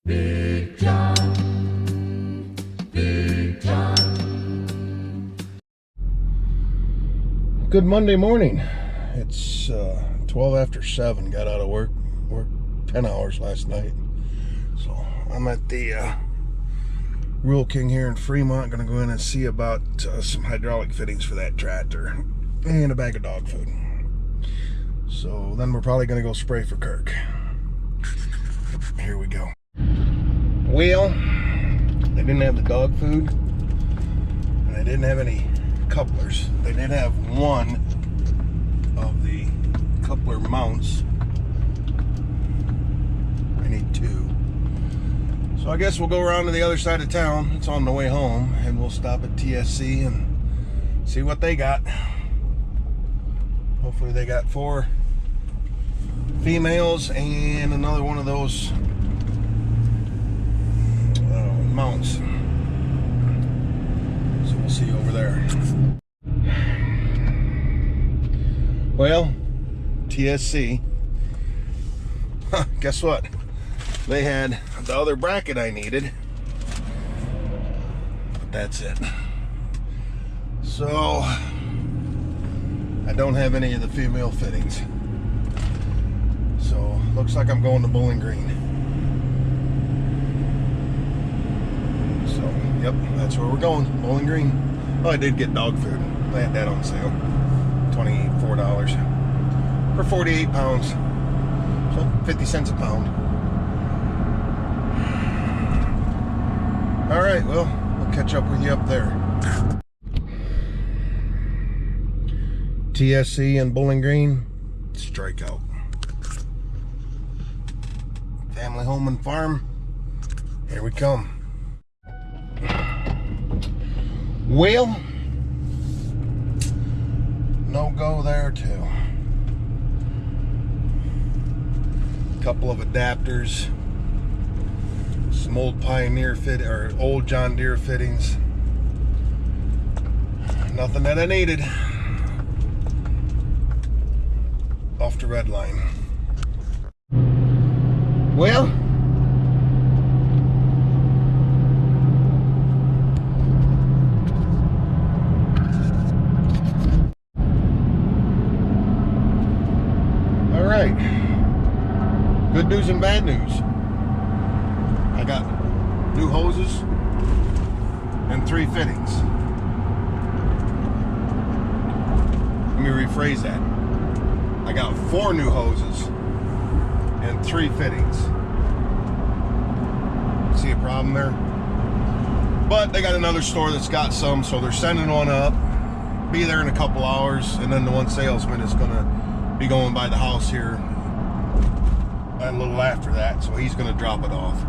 Big John, Big John. Good Monday morning. It's 12 after 7. Got out of work. Worked 10 hours last night. So I'm at the Rural King here in Fremont. Gonna go in and see about some hydraulic fittings for that tractor and a bag of dog food. So then we're probably gonna go spray for Kirk. Here we go. Well, they didn't have the dog food, and they didn't have any couplers. They did have one of the coupler mounts. I need two. So I guess we'll go around to the other side of town. It's on the way home, and we'll stop at TSC and see what they got. Hopefully they got 4 females and another one of those mounts. So we'll see you over there. Well, TSC. Guess what? They had the other bracket I needed, but that's it. So I don't have any of the female fittings. So looks like I'm going to Bowling Green. So yep, that's where we're going, Bowling Green. Oh, I did get dog food. I had that on sale, $24 for 48 pounds. So 50 cents a pound. All right, well, we'll catch up with you up there. TSC and Bowling Green, strikeout. Family home and farm, here we come. Well, no go there too. Couple of adapters, some old Pioneer fit or old John Deere fittings. Nothing that I needed. Off to red line. Well, all right. Good news and bad news. I got new hoses and 3 fittings. Let me rephrase that. I got 4 new hoses and 3 fittings. See a problem there? But they got another store that's got some, so they're sending one up. Be there in a couple hours, and then the one salesman is gonna be going by the house here a little after that, so he's gonna drop it off.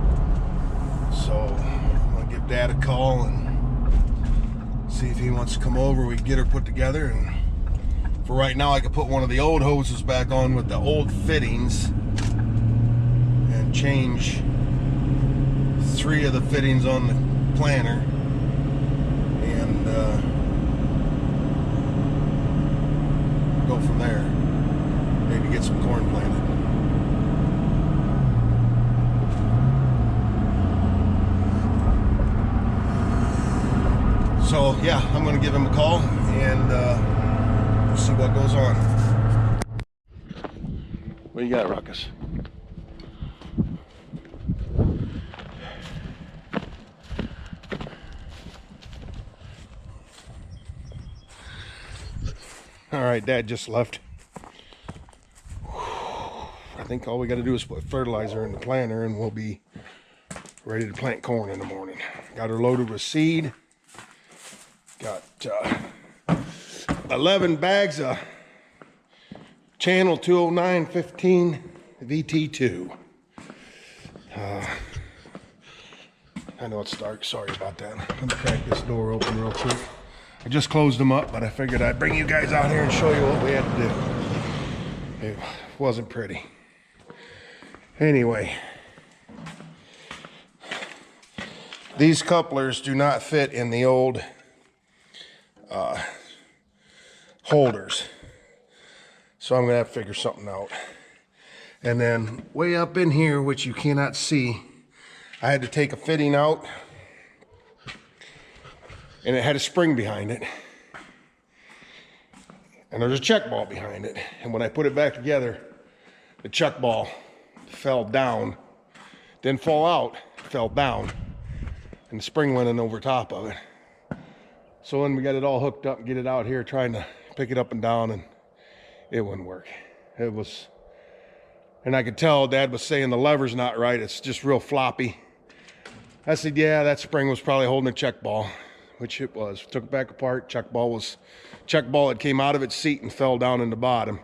So I'm gonna give Dad a call and see if he wants to come over. We can get her put together, and for right now I can put one of the old hoses back on with the old fittings and change 3 of the fittings on the planter and go from there. Maybe get some corn planted. So yeah, I'm gonna give him a call and we'll see what goes on. What you got, Ruckus? All right, Dad just left. I think all we got to do is put fertilizer in the planter and we'll be ready to plant corn in the morning. Got her loaded with seed. Got 11 bags of Channel 20915 VT2. I know it's dark, sorry about that. Let me crack this door open real quick. I just closed them up, but I figured I'd bring you guys out here and show you what we had to do. It wasn't pretty. Anyway, these couplers do not fit in the old holders. So I'm gonna have to figure something out. And then way up in here, which you cannot see, I had to take a fitting out, and it had a spring behind it, and there's a check ball behind it. And when I put it back together, the check ball fell down, didn't fall out, fell down, and the spring went in over top of it. So when we got it all hooked up and get it out here, trying to pick it up and down, and it wouldn't work. It was, and I could tell Dad was saying the lever's not right. It's just real floppy. I said, yeah, that spring was probably holding a check ball, which it was. Took it back apart. Check ball had came out of its seat and fell down in the bottom.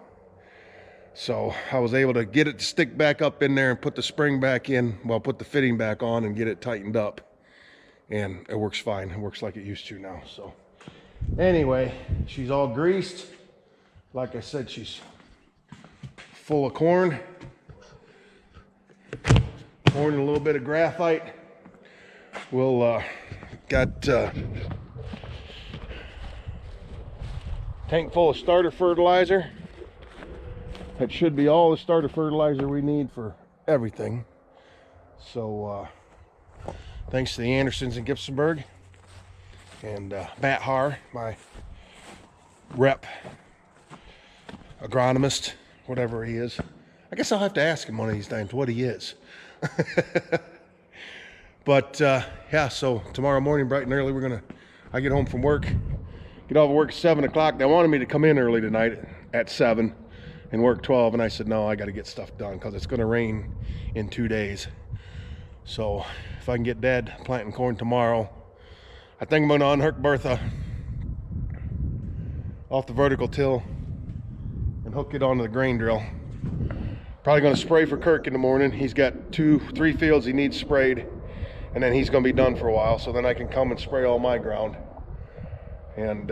So I was able to get it to stick back up in there and put the spring back in, well, put the fitting back on and get it tightened up. And it works fine. It works like it used to now. So anyway, she's all greased. Like I said, she's full of corn. Corn and a little bit of graphite. We'll got tank full of starter fertilizer. That should be all the starter fertilizer we need for everything. So thanks to the Andersons in Gibsonburg and Matt Haar, my rep agronomist, whatever he is. I guess I'll have to ask him one of these times what he is. But yeah, so tomorrow morning, bright and early, I get home from work, get off of work at 7 o'clock. They wanted me to come in early tonight at 7 and work 12, and I said, no, I got to get stuff done because it's going to rain in 2 days. So if I can get Dad planting corn tomorrow, I think I'm going to unhook Bertha off the vertical till and hook it onto the grain drill. Probably going to spray for Kirk in the morning. He's got 2-3 fields he needs sprayed, and then he's going to be done for a while, so then I can come and spray all my ground. And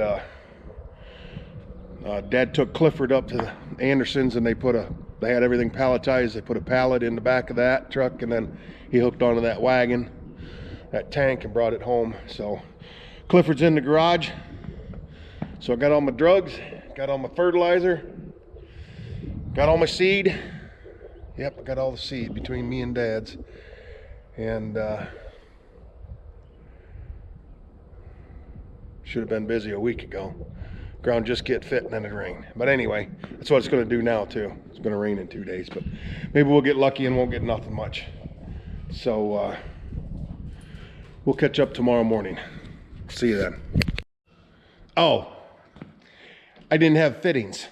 Dad took Clifford up to the Andersons, and they had everything palletized. They put a pallet in the back of that truck, and then he hooked onto that wagon, that tank, and brought it home. So Clifford's in the garage. So I got all my drugs, got all my fertilizer, got all my seed. Yep, I got all the seed between me and Dad's. And should have been busy a week ago. Ground just get fit and then it rained. But anyway, that's what it's going to do now too. It's going to rain in 2 days, but maybe we'll get lucky and won't get nothing much. So we'll catch up tomorrow morning. See you then. Oh, I didn't have fittings.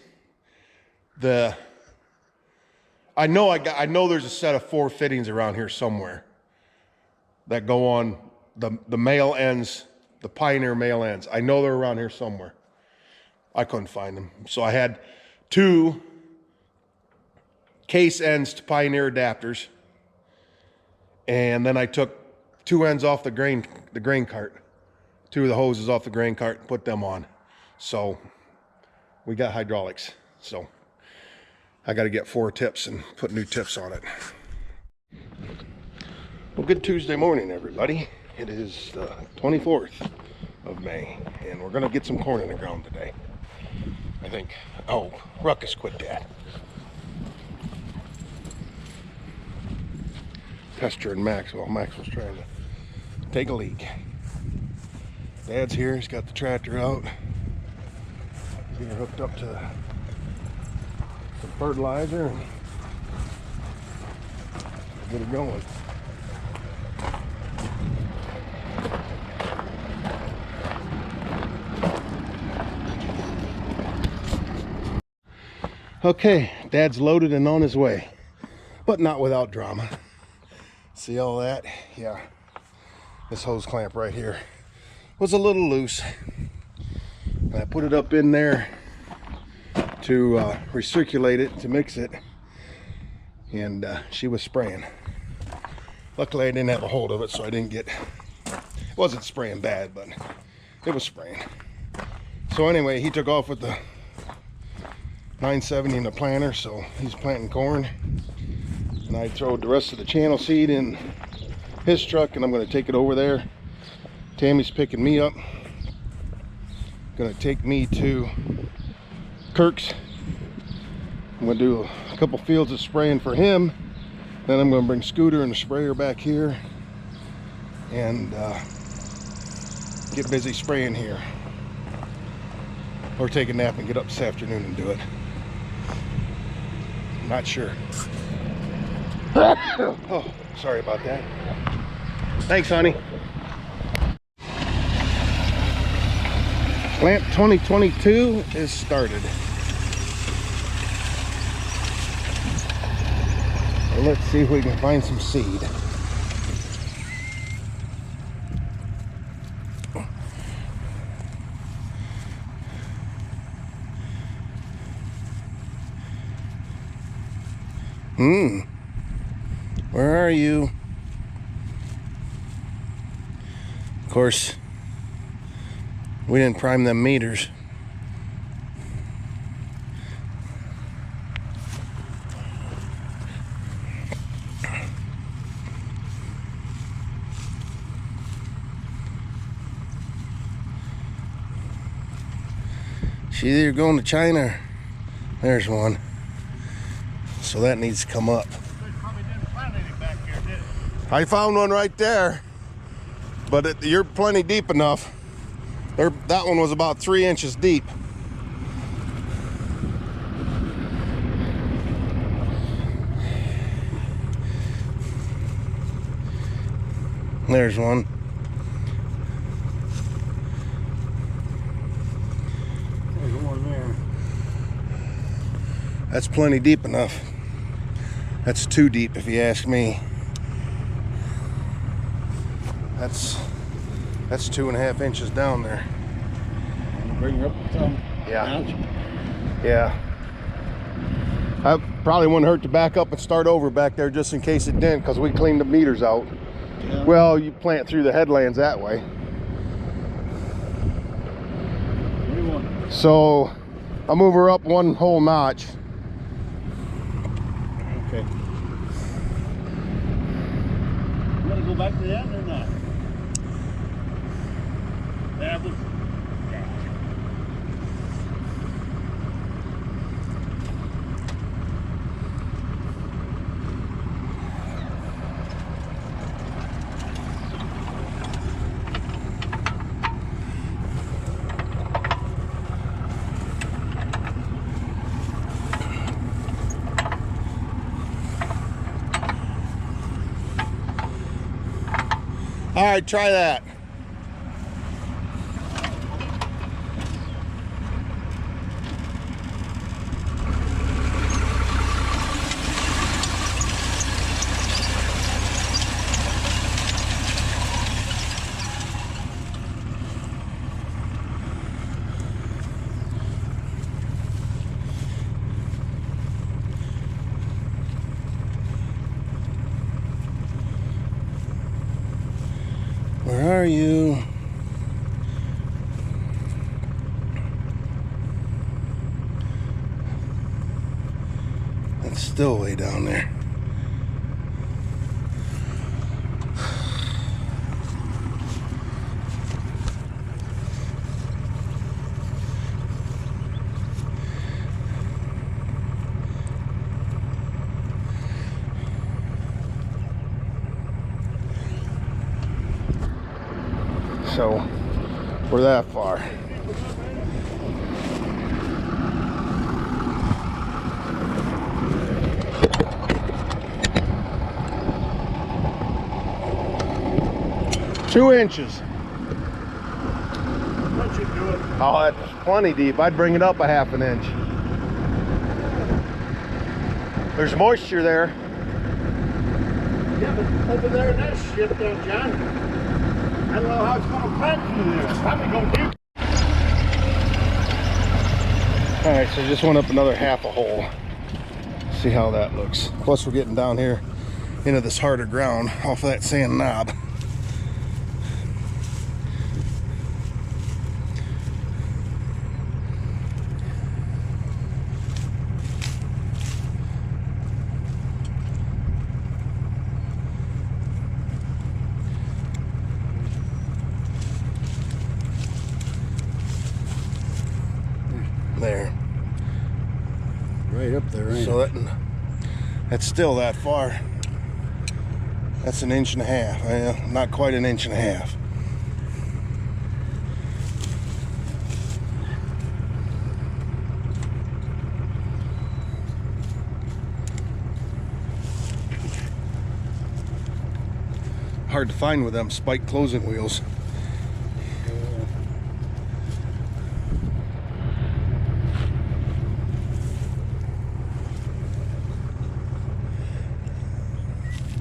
I know there's a set of 4 fittings around here somewhere that go on the male ends, the Pioneer male ends. I know they're around here somewhere. I couldn't find them. So I had 2 case ends to Pioneer adapters, and then I took 2 ends off the grain cart, 2 of the hoses off the grain cart, and put them on. So we got hydraulics. So I got to get 4 tips and put new tips on it. Well, good Tuesday morning, everybody. It is the 24th of May, and we're going to get some corn in the ground today, I think. Oh, Ruckus quit that. Tester and Maxwell. Maxwell's trying to take a leak. Dad's here. He's got the tractor out. He's getting hooked up to some fertilizer and get it going. Okay, Dad's loaded and on his way, but not without drama. See all that? Yeah, this hose clamp right here was a little loose, and I put it up in there to recirculate it, to mix it, and she was spraying. Luckily I didn't have a hold of it, so I didn't get, it wasn't spraying bad, but it was spraying. So anyway, he took off with the 970 in the planter, so he's planting corn, and I throw the rest of the channel seed in his truck, and I'm going to take it over there. Tammy's picking me up, going to take me to Kirk's. I'm going to do a couple fields of spraying for him, then I'm going to bring Scooter and the sprayer back here, and get busy spraying here. Or take a nap and get up this afternoon and do it. Not sure. Oh, sorry about that. Thanks, honey. Plant 2022 is started. So let's see if we can find some seed. Where are you? Of course, we didn't prime them meters. She's either going to China or there's one. So that needs to come up. I found one right there, but you're plenty deep enough. That one was about 3 inches deep. There's one. There's one there. That's plenty deep enough. That's too deep if you ask me. That's 2.5 inches down there. Bring her up some. Yeah. Yeah. I probably wouldn't hurt to back up and start over back there just in case it didn't, because we cleaned the meters out. Yeah. Well, you plant through the headlands that way. So I'll move her up one whole notch. Okay. You want to go back to the end or not? All right, try that. Where are you? It's still way down there. So we're that far. Two inches. That should do it. Oh, that's plenty deep. I'd bring it up a half an inch. There's moisture there. Yeah, but over there in that shit there, John. I don't know how it's going to plant through there. It's probably going deep. All right, so just went up another half a hole. See how that looks. Plus we're getting down here into this harder ground off of that sand knob. There. Right up there, ain't So that's still that far. That's an inch and a half. Not quite an inch and a half. Hard to find with them spike closing wheels.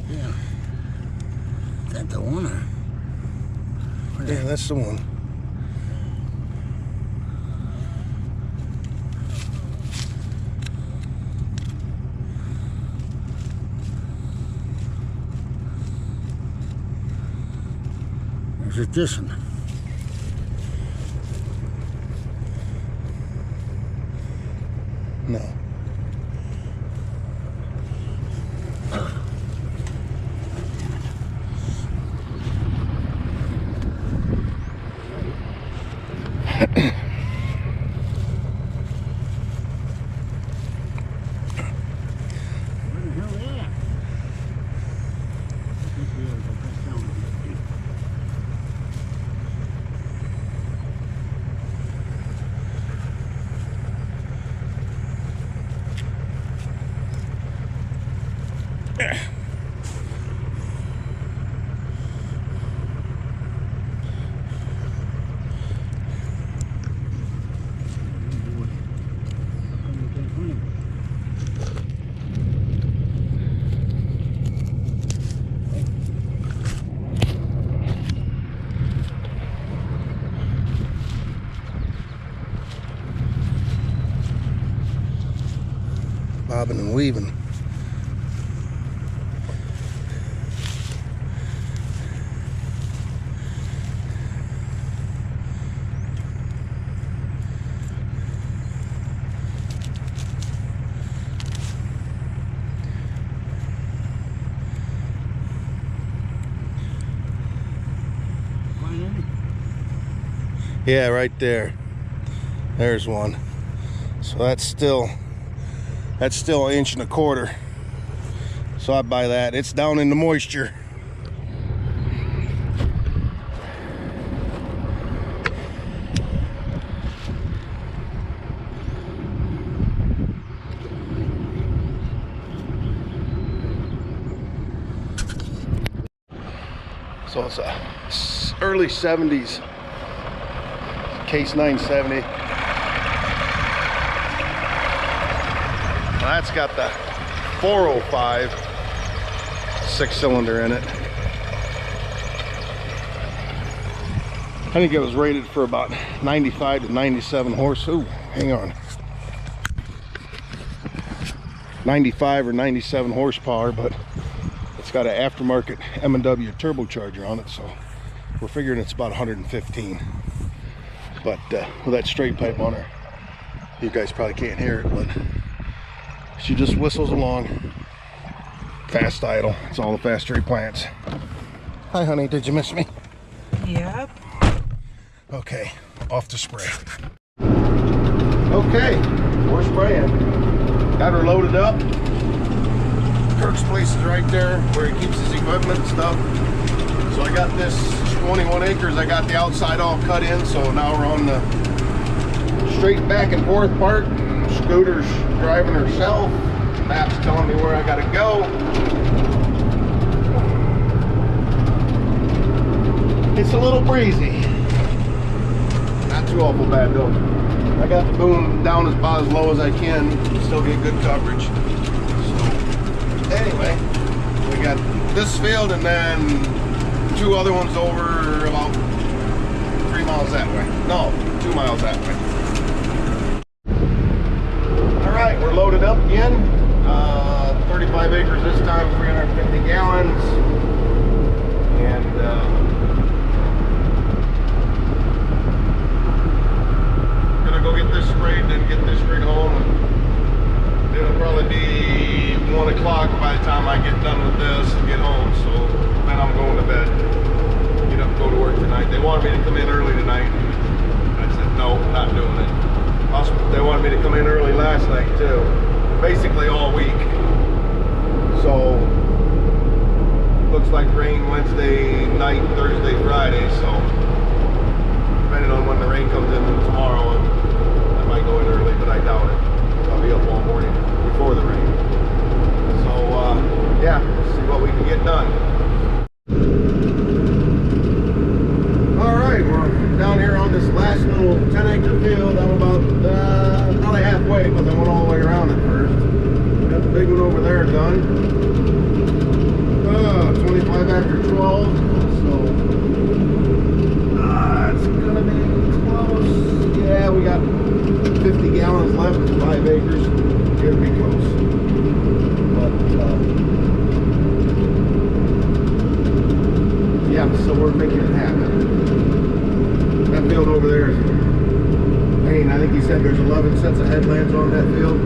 Yeah. Is that the one or? Yeah, that's the one. Or is it this one? No. Where the hell are they at? I think we ought to go back down and get these. Bobbing and weaving. Find any? Yeah, right there. There's one. So that's still an inch and a quarter. So I buy that. It's down in the moisture. So it's a early 70s Case 970. That's got the 405 6-cylinder in it. I think it was rated for about 95 to 97 horse. Ooh, hang on. 95 or 97 horsepower, but it's got an aftermarket M&W turbocharger on it, so we're figuring it's about 115. But with that straight pipe on her, you guys probably can't hear it, but she just whistles along. Fast idle. It's all the fast straight plants. Hi, honey. Did you miss me? Yep. Okay. Off to spray. Okay. We're spraying. Got her loaded up. Kirk's place is right there where he keeps his equipment and stuff. So I got this 21 acres. I got the outside all cut in. So now we're on the straight back and forth part. Scooter's driving herself. Map's telling me where I gotta go. It's a little breezy. Not too awful bad though. I got the boom down about as low as I can. Still get good coverage. So anyway, we got this field and then 2 other ones over about 3 miles that way. No, 2 miles that way. Alright, we're loaded up again. 35 acres this time, 350 gallons. And gonna go get this sprayed, then get this straight home. It'll probably be 1 o'clock by the time I get done with this and get home. So then I'm going to bed. Get up and go to work tonight. They wanted me to come in early tonight. I said, no, not doing it. Also, they wanted me to come in early last night too. Basically all week. So looks like rain Wednesday night, Thursday, Friday, so depending on when the rain comes in tomorrow, I might go in early, but I doubt it. I'll be up all morning before the rain. So yeah, let's see what we can get done. All right, we're down here on this last little 10-acre field. I'm about probably halfway because I went all the way around it first. Got the big one over there done. 25 after 12, so it's gonna be close. Yeah, we got 50 gallons left, 5 acres. It'll be close. But yeah, so we're making it happen. That field over there is, I think he said there's 11 sets of headlands on that field.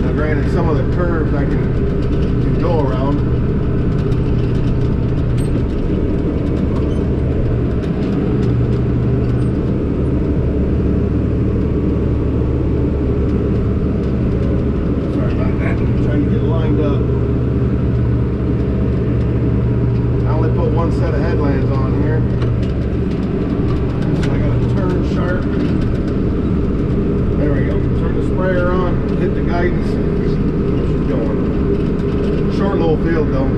Now granted, some of the curves I can go around. Sorry about that. I'm trying to get lined up. I only put one set of headlands on here. So I gotta turn sharp. There we go. Turn the sprayer on, hit the guidance. She's going. Short little field though.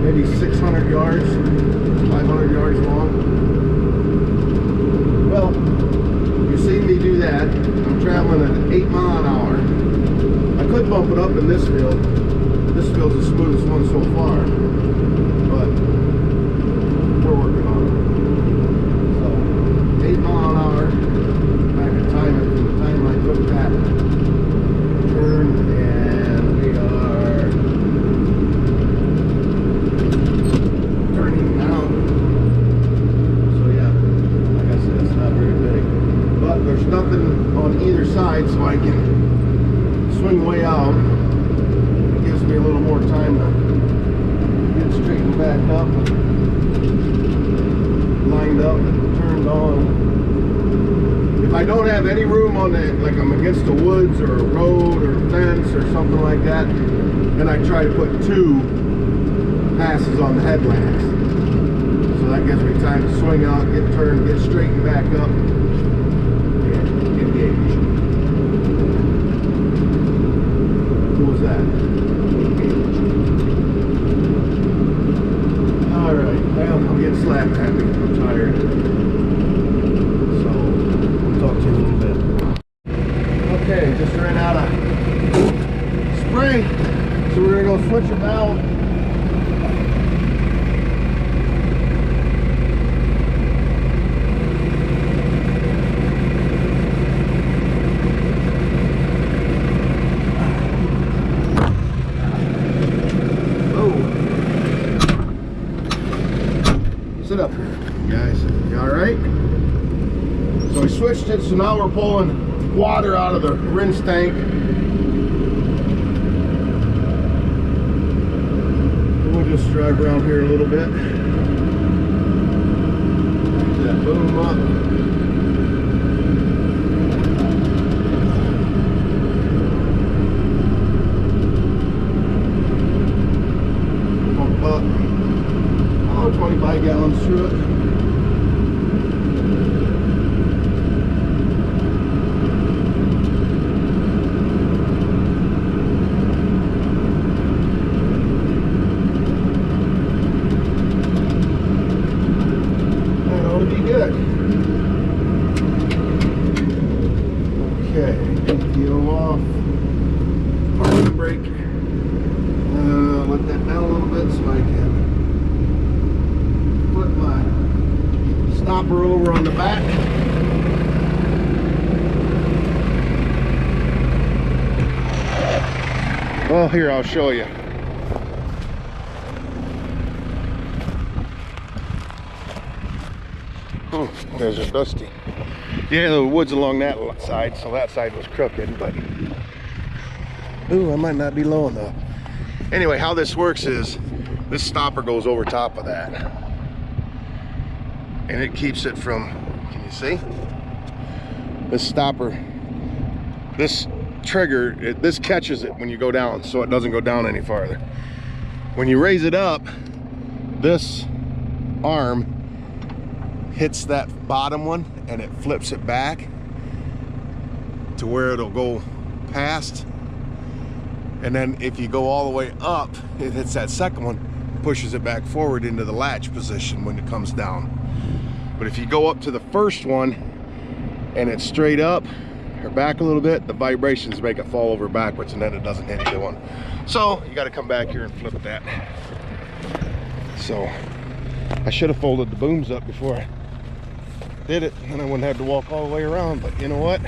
Maybe 600 yards, 500 yards long. Well, you see me do that. I'm traveling at 8 miles an hour. I could bump it up in this field. This field's the smoothest one so far, but we're working on it. So 8 miles an hour. I can time it from the time I took that turn, and we are turning now. So yeah, like I said, it's not very big, but there's nothing on either side, so I can swing way out. It gives me a little more time to get straightened back up, lined up, and turned on. If I don't have any room on the, like I'm against the woods or a road or a fence or something like that, then I try to put 2 passes on the headlands. So that gives me time to swing out, get turned, get straightened back up, and engage. Who was that? Engage. Alright, well, I'm getting slap happy. I'm tired. So, we'll talk to you a little bit. Okay, just ran out of spray, so we're going to go switch a valve. Sit up here, guys. You alright? So we switched it, so now we're pulling water out of the rinse tank. We'll just drive around here a little bit. Get that boom up. Pump up. 25 gallons through it. That ought to be good. Okay, PTO off. Parking brake. Let that down a little bit so I can put my stopper over on the back. Well, here, I'll show you. Oh, there's a dusty. Yeah, the woods along that side, so that side was crooked, but ooh, I might not be low enough. Anyway, how this works is this stopper goes over top of that, and it keeps it from, can you see? this stopper, this trigger, this catches it when you go down, so it doesn't go down any farther. When you raise it up, this arm hits that bottom one and it flips it back to where it'll go past. And then if you go all the way up, it hits that second one, pushes it back forward into the latch position when it comes down. But if you go up to the first one and it's straight up or back a little bit, the vibrations make it fall over backwards, and then it doesn't hit either one. So you got to come back here and flip that. So I should have folded the booms up before I did it, and I wouldn't have to walk all the way around. But you know what?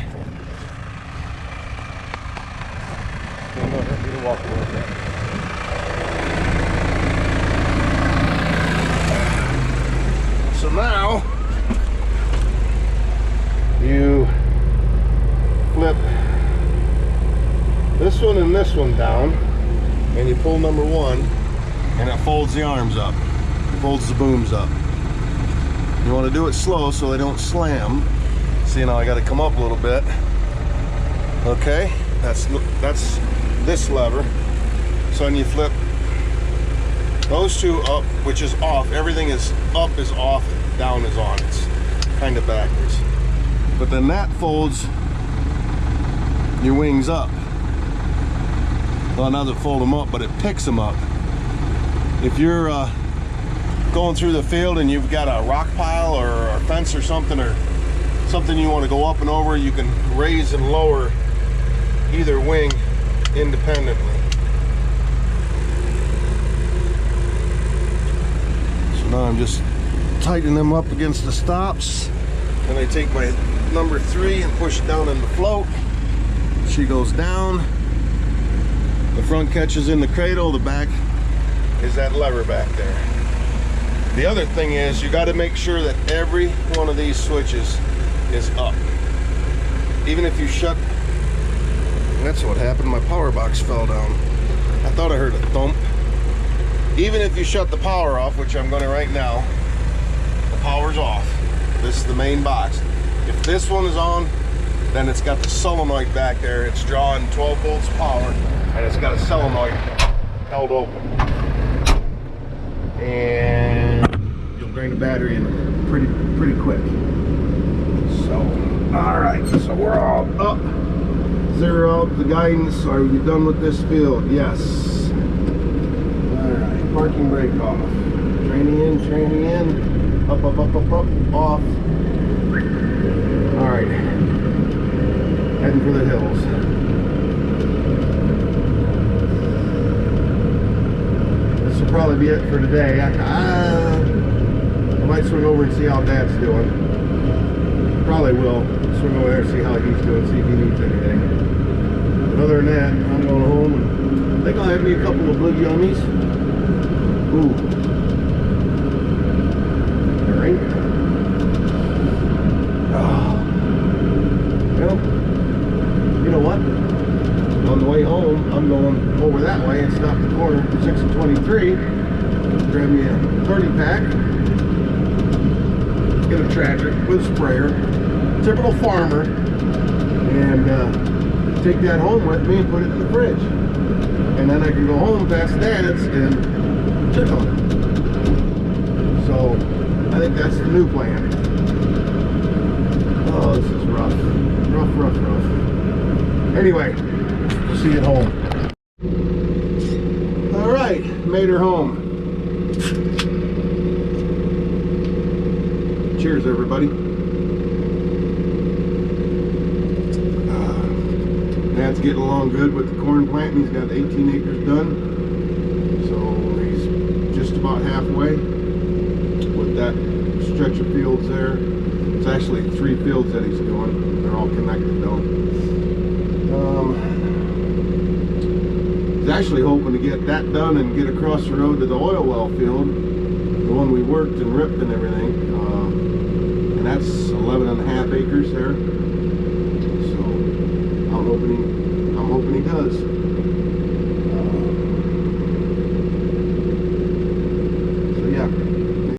I don't need to walk a little bit. So now you flip this one and this one down, and you pull number one, and it folds the arms up, folds the booms up. You want to do it slow so they don't slam. See, now I got to come up a little bit. Okay, that's this lever. So then you flip those two up, which is off. Everything is up is off, down is on. It's kind of backwards. But then that folds your wings up. Well, it doesn't fold them up, but it picks them up. If you're going through the field and you've got a rock pile or a fence or something you want to go up and over, you can raise and lower either wing independently. So now I'm just tightening them up against the stops, and I take my number 3 and push it down in the float. She goes down, the front catches in the cradle, the back is that lever back there. The other thing is, you got to make sure that every one of these switches is up. Even if you shut, that's what happened, my power box fell down. I thought I heard a thump. Even if you shut the power off, which I'm going to right now, the power's off. This is the main box. If this one is on, then it's got the solenoid back there. It's drawing 12 volts power, and it's got a solenoid held open. And you'll drain the battery in pretty quick. So, all right, so we're all up. Zero up the guidance. Are you done with this field? Yes. All right, parking brake off. Training in. Up, off. All right, heading for the hills. This will probably be it for today. I might swing over and see how Dad's doing. Probably will swing over there and see how he's doing, see if he needs anything. But other than that, I'm going home, and I think I'll have me a couple of Blue Yummies. Ooh. All right. Well, you know what? On the way home, I'm going over that way and stop at the corner, 6 and 23. Grab me a 30-pack. Get a tractor with a sprayer. Typical farmer. And take that home with me and put it in the fridge. And then I can go home past Dad's and check on it. So, I think that's the new plan. Oh, this is rough. Rough. Anyway, we'll see you at home. All right, made her home. Cheers, everybody. Dad's getting along good with the corn planting. He's got 18 acres done. So he's just about halfway with that stretch of fields there. It's actually 3 fields that he's doing. They're all connected though. He's actually hoping to get that done and get across the road to the oil well field, the one we worked and ripped and everything. And that's 11.5 acres there. So I'm hoping he does.